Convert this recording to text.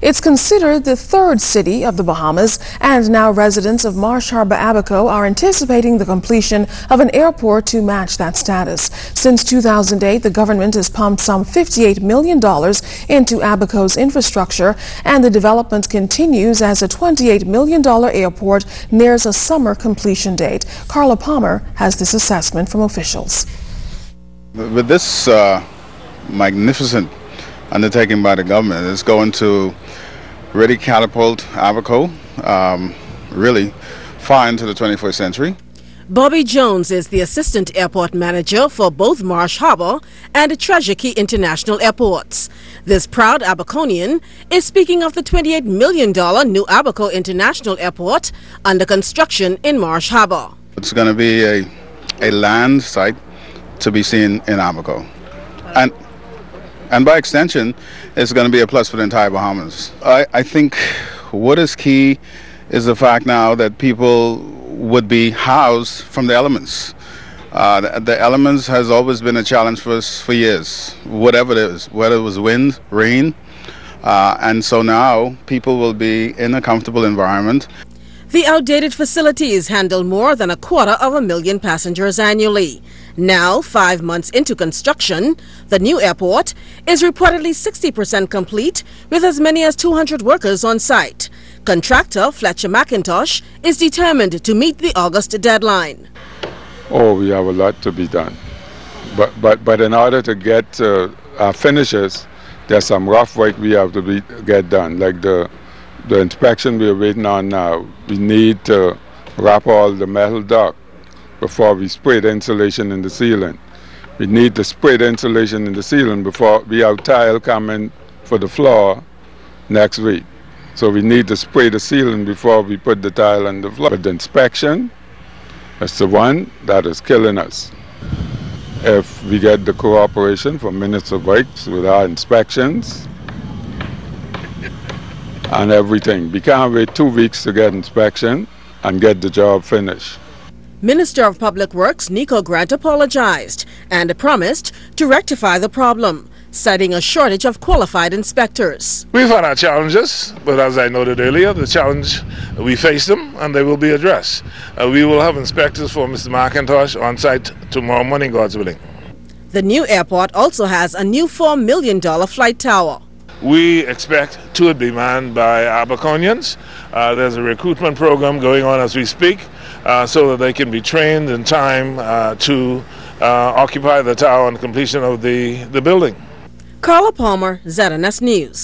It's considered the third city of the Bahamas, and now residents of Marsh Harbour, Abaco are anticipating the completion of an airport to match that status. Since 2008, the government has pumped some $58 million into Abaco's infrastructure, and the development continues as a $28 million airport nears a summer completion date. Carla has this assessment from officials. With this magnificent undertaking by the government, it's going to really catapult Abaco really far into the 21st century. Bobby Jones is the assistant airport manager for both Marsh Harbour and Treasure Key International Airports. This proud Abaconian is speaking of the $28 million new Abaco International Airport under construction in Marsh Harbour. It's going to be a land site to be seen in Abaco. And by extension, it's going to be a plus for the entire Bahamas. I think what is key is the fact now that people would be housed from the elements. The elements has always been a challenge for us for years, whatever it is, whether it was wind, rain, and so now people will be in a comfortable environment. The outdated facilities handle more than 250,000 passengers annually. Now, 5 months into construction, the new airport is reportedly 60% complete with as many as 200 workers on site. Contractor Fletcher McIntosh is determined to meet the August deadline. Oh, we have a lot to be done. But in order to get our finishes, there's some rough work we have to get done, like the inspection we're waiting on now. We need to wrap all the metal duct before we spray the insulation in the ceiling. We need to spray the insulation in the ceiling before we have tile coming for the floor next week. So we need to spray the ceiling before we put the tile on the floor. But the inspection, that's the one that is killing us. If we get the cooperation from Minister of Works with our inspections and everything, we can't wait 2 weeks to get inspection and get the job finished. Minister of Public Works Nico Grant apologized and promised to rectify the problem, citing a shortage of qualified inspectors. We've had our challenges, but as I noted earlier, the challenge, we face them and they will be addressed. We will have inspectors for Mr. McIntosh on site tomorrow morning, God's willing. The new airport also has a new $4 million flight tower. We expect to be manned by Abaconians. There's a recruitment program going on as we speak so that they can be trained in time to occupy the tower on completion of the building. Carla, ZNS News.